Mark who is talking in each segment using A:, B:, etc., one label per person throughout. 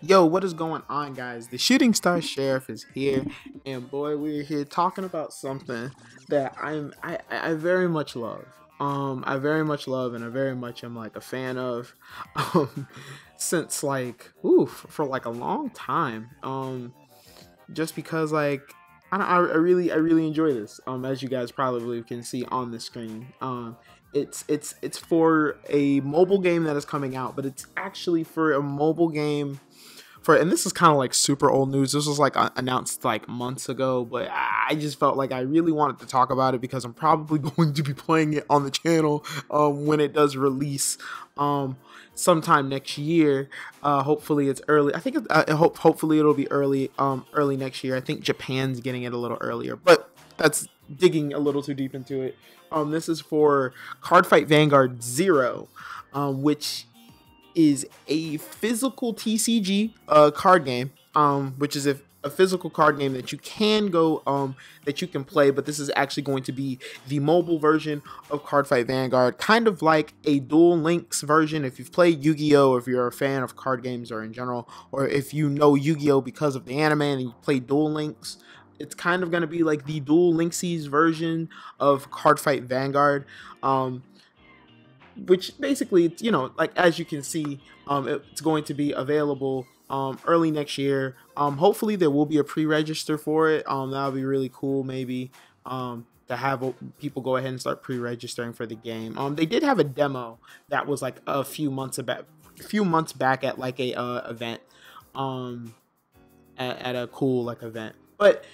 A: Yo, what is going on, guys? The Shooting Star Sheriff is here, and boy, we're here talking about something that I very much love. I very much love, and I very much am like a fan of, um, since like for like a long time. Just because like I really enjoy this. As you guys probably can see on the screen. It's for a mobile game that is coming out, but it's actually for a mobile game and this is kind of like super old news. This was like announced like months ago, but I just felt like I really wanted to talk about it because I'm probably going to be playing it on the channel when it does release sometime next year. Hopefully it's early. I think hopefully it'll be early next year. I think Japan's getting it a little earlier, but that's digging a little too deep into it. This is for Cardfight Vanguard Zero, which is a physical TCG card game, which is a physical card game that you can that you can play, but this is actually going to be the mobile version of Cardfight Vanguard, kind of like a Duel Links version. If you've played Yu-Gi-Oh, if you're a fan of card games or in general, or if you know Yu-Gi-Oh because of the anime and you play Duel Links, it's kind of going to be like the Duel Linksies version of Cardfight Vanguard. Which basically, like as you can see, it's going to be available early next year. Hopefully there will be a pre-register for it. That would be really cool, maybe, to have people go ahead and start pre-registering for the game. They did have a demo that was like a few months back at like a event, at a cool like event. But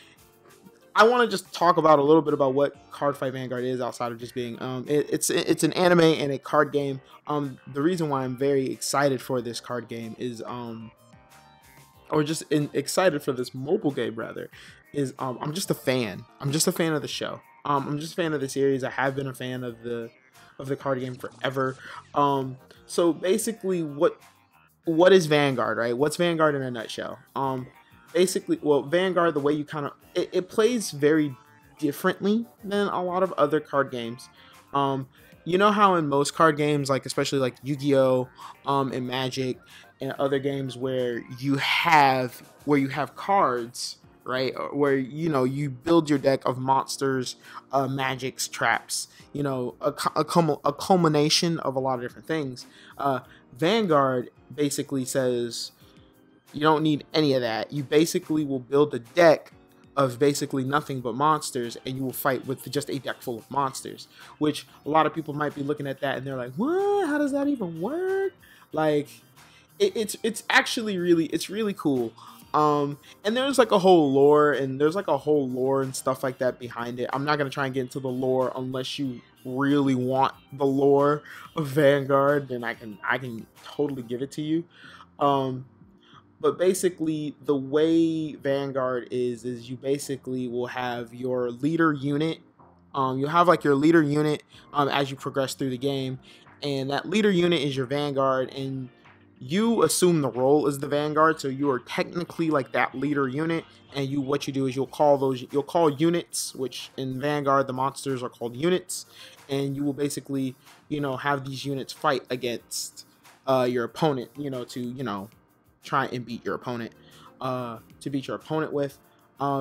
A: I want to just talk about a little bit about what Cardfight Vanguard is outside of just being it's an anime and a card game. The reason why I'm very excited for this card game is excited for this mobile game rather is I'm just a fan. I'm just a fan of the show. I'm just a fan of the series. I have been a fan of the card game forever. So basically, what is Vanguard, right? What's Vanguard in a nutshell? Basically, well, Vanguard, the way you kind of it plays very differently than a lot of other card games. You know how in most card games, like especially like Yu-Gi-Oh, and Magic and other games where you have cards, right? Where you build your deck of monsters, magics, traps. A culmination of a lot of different things. Vanguard basically says you don't need any of that. You basically will build a deck of basically nothing but monsters, and you will fight with just a deck full of monsters, which a lot of people might be looking at that and they're like, what? How does that even work? Like, it's actually really cool. And there's like a whole lore and stuff like that behind it. I'm not going to try and get into the lore unless you really want the lore of Vanguard, then I can totally give it to you. But basically, the way Vanguard is you basically will have your leader unit. You'll have like your leader unit as you progress through the game, and that leader unit is your Vanguard, and you assume the role as the Vanguard, so you are technically like that leader unit. And what you do is you'll call units, which in Vanguard the monsters are called units, and you will basically have these units fight against your opponent, to try and beat your opponent with.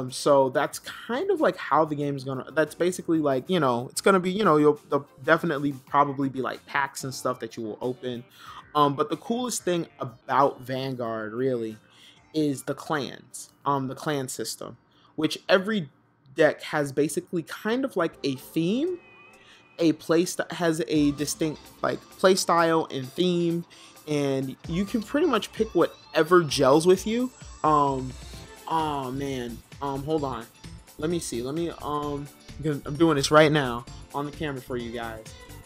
A: So that's kind of like how the game's gonna, that's basically like, it's gonna be, there'll definitely probably be like packs and stuff that you will open. But the coolest thing about Vanguard really is the clans, the clan system, which every deck has basically kind of like a theme, has a distinct like play style and theme, and you can pretty much pick whatever gels with you. Oh man, hold on, let me see, I'm doing this right now on the camera for you guys.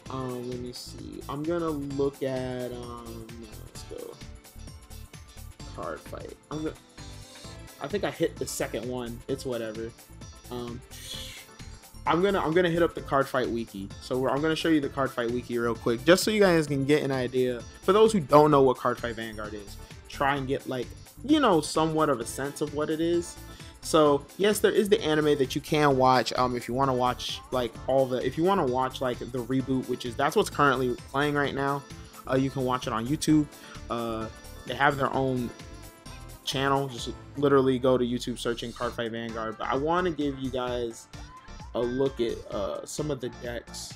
A: Let me see, I'm gonna look at let's go card fight. I think I hit the second one, it's whatever. I'm gonna hit up the card fight wiki. So I'm gonna show you the card fight wiki real quick, just so you guys can get an idea. For those who don't know what Card Fight Vanguard is, try and get like somewhat of a sense of what it is. So yes, there is the anime that you can watch if you want to watch like if you want to watch like the reboot, that's what's currently playing right now. You can watch it on YouTube. They have their own channel. Just literally go to YouTube searching Cardfight Vanguard. But I want to give you guys a look at some of the decks,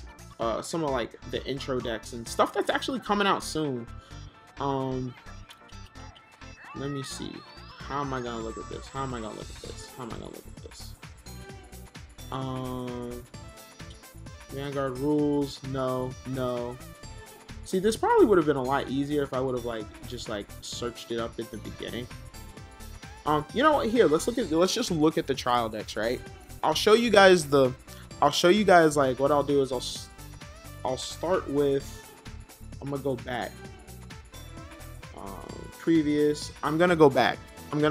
A: some of like the intro decks and stuff that's actually coming out soon. Let me see. How am I gonna look at this? How am I gonna look at this? How am I gonna look at this? Vanguard rules. No. See, this probably would have been a lot easier if I would have like just like searched it up at the beginning. You know what? Here, let's just look at the trial decks, right? I'll show you guys like what I'll do is I'll start with, I'm gonna go back. Previous. I'm gonna go back and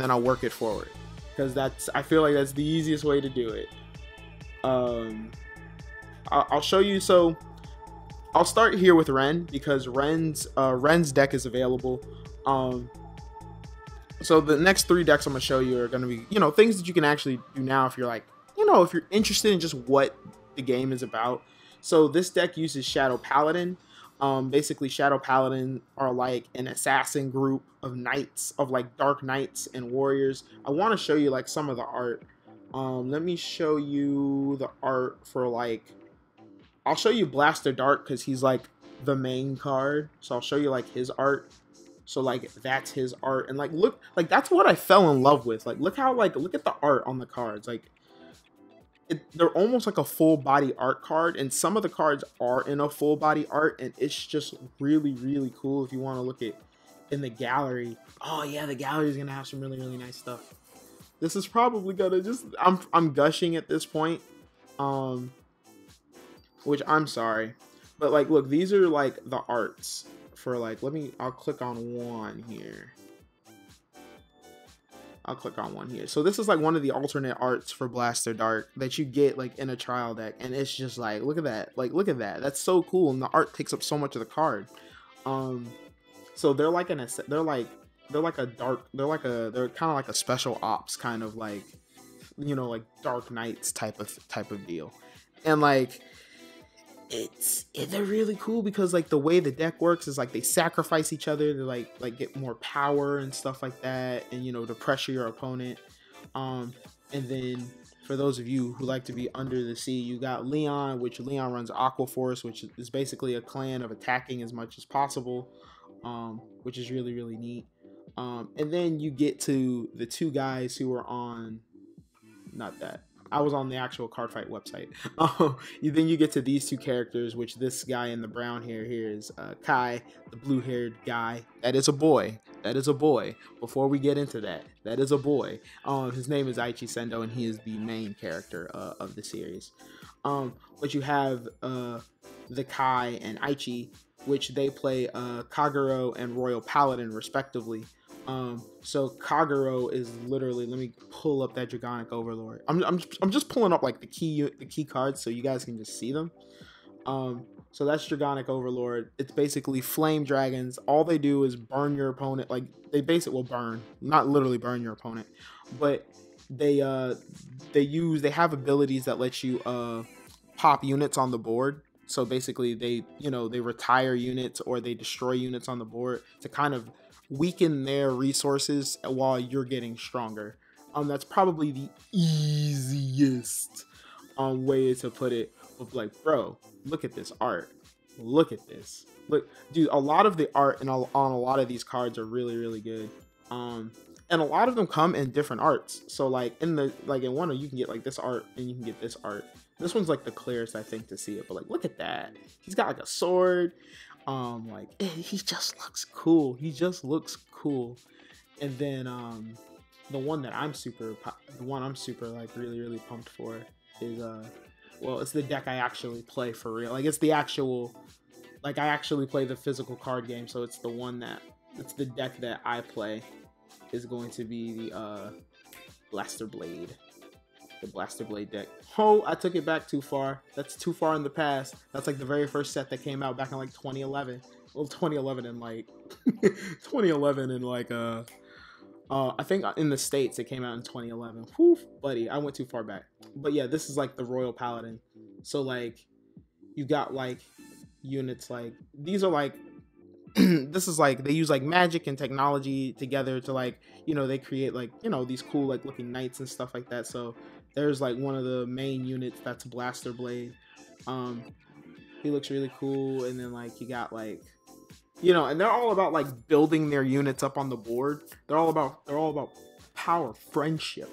A: then I'll work it forward, because I feel like that's the easiest way to do it. I'll show you. So I'll start here with Ren, because Ren's deck is available. So the next 3 decks I'm gonna show you are gonna be, you know, things that you can actually do now if you're like, you know, if you're interested in just what the game is about. So this deck uses Shadow Paladin. Basically Shadow Paladin are like an assassin group of knights, of like dark knights and warriors. I want to show you like some of the art. Let me show you the art for like, I'll show you Blaster Dark because he's like the main card. So I'll show you like his art. So like that's his art, and like look, like that's what I fell in love with. Like look at the art on the cards. Like they're almost like a full body art card, and some of the cards are in a full body art, and it's just really, really cool if you want to look at in the gallery. Oh yeah, the gallery is gonna have some really, really nice stuff. This is probably gonna just, I'm gushing at this point, which I'm sorry, but like look, these are like the arts for like, I'll click on one here. So this is like one of the alternate arts for Blaster Dark that you get like in a trial deck, and it's just like, look at that, that's so cool, and the art takes up so much of the card. So they're like they're kind of like a special ops kind of like, you know, like Dark Knights type of deal, and like they're really cool because like the way the deck works is like they sacrifice each other to like get more power and stuff like that, and you know, to pressure your opponent. And then for those of you who like to be under the sea, you got Leon, which Leon runs Aqua Force, which is basically a clan of attacking as much as possible, which is really, really neat. And then you get to the 2 guys who are on, not that, I was on the actual Cardfight website. Then you get to these 2 characters, which this guy in the brown hair here is Kai, the blue-haired guy. That is a boy. Before we get into that, that is a boy. His name is Aichi Sendo, and he is the main character of the series. But you have the Kai and Aichi, which they play Kagero and Royal Paladin respectively. So Kagero is literally, let me pull up that Dragonic Overlord. I'm just pulling up like the key cards so you guys can just see them. So that's Dragonic Overlord. It's basically flame dragons. All they do is burn your opponent. Like they basically will burn, not literally burn your opponent, but they have abilities that let you pop units on the board. So basically they retire units or they destroy units on the board to kind of weaken their resources while you're getting stronger. That's probably the easiest way to put it. Of like, bro, look at this art. Look at this. Look, dude, a lot of the art on a lot of these cards are really, really good. And a lot of them come in different arts. So like in one you can get like this art and you can get this art. This one's like the clearest, I think, to see it. But like, look at that. He's got like a sword. He just looks cool. And then the one I'm super like really, really pumped for is well, it's the deck I actually play for real. Like it's the actual, like I actually play the physical card game. So it's the deck that I play is going to be the Blaster Blade. The Blaster Blade deck. Oh, I took it back too far. That's too far in the past. That's like the very first set that came out back in like 2011. Well, 2011 and like 2011 and like I think in the States it came out in 2011. Whew, buddy, I went too far back. But yeah, this is like the Royal Paladin. So like you got like units like these are like this is like they use like magic and technology together to like, you know, they create like, you know, these cool like looking knights and stuff like that. So there's like one of the main units that's Blaster Blade. He looks really cool. And then like you got like, you know, and they're all about like building their units up on the board. They're all about power, friendship.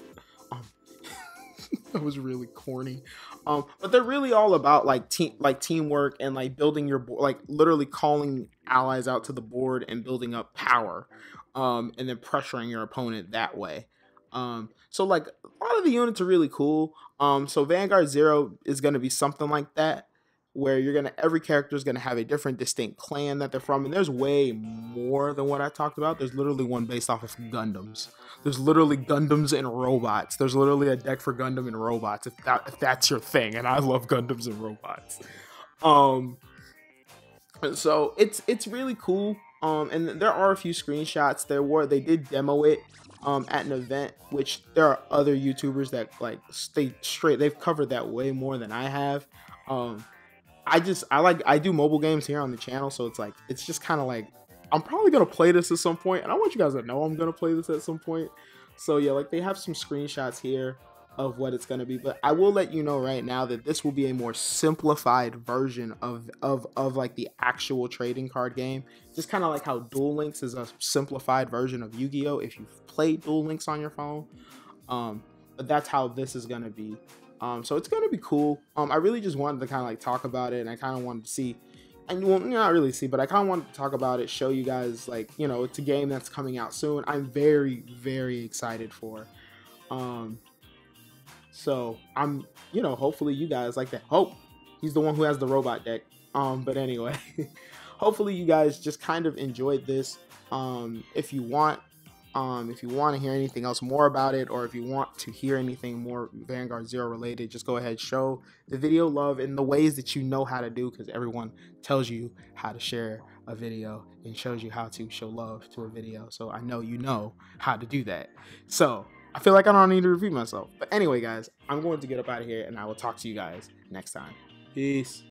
A: That was really corny. But they're really all about like teamwork and like building your board, like literally calling allies out to the board and building up power, and then pressuring your opponent that way. So like a lot of the units are really cool. So Vanguard Zero is going to be something like that, where every character is gonna have a different distinct clan that they're from, and there's way more than what I talked about. There's literally one based off of Gundams. There's literally Gundams and robots. There's literally a deck for Gundam and robots, if that's your thing, and I love Gundams and robots. So it's really cool. And there are a few screenshots. They did demo it at an event, which there are other YouTubers that like they've covered that way more than I have. I do mobile games here on the channel, so it's just kind of like I'm probably gonna play this at some point, and I want you guys to know I'm gonna play this at some point. So yeah, like they have some screenshots here of what it's gonna be, but I will let you know right now that this will be a more simplified version of like the actual trading card game. Just kind of like how Duel Links is a simplified version of Yu-Gi-Oh! If you've played Duel Links on your phone, but that's how this is gonna be. So it's gonna be cool. I really just wanted to kind of like talk about it, and I kind of wanted to see, and well, not really see, but I kind of wanted to talk about it, show you guys, like, you know, it's a game that's coming out soon. I'm very, very excited for. So I'm, you know, hopefully you guys like that. Hope he's the one who has the robot deck. But anyway, hopefully you guys just kind of enjoyed this. If you want to hear anything else more about it, or if you want to hear anything more Vanguard Zero related, just go ahead, show the video love in the ways that you know how to do, because everyone tells you how to share a video and shows you how to show love to a video. So I know you know how to do that. So I feel like I don't need to repeat myself. But anyway, guys, I'm going to get up out of here, and I will talk to you guys next time. Peace.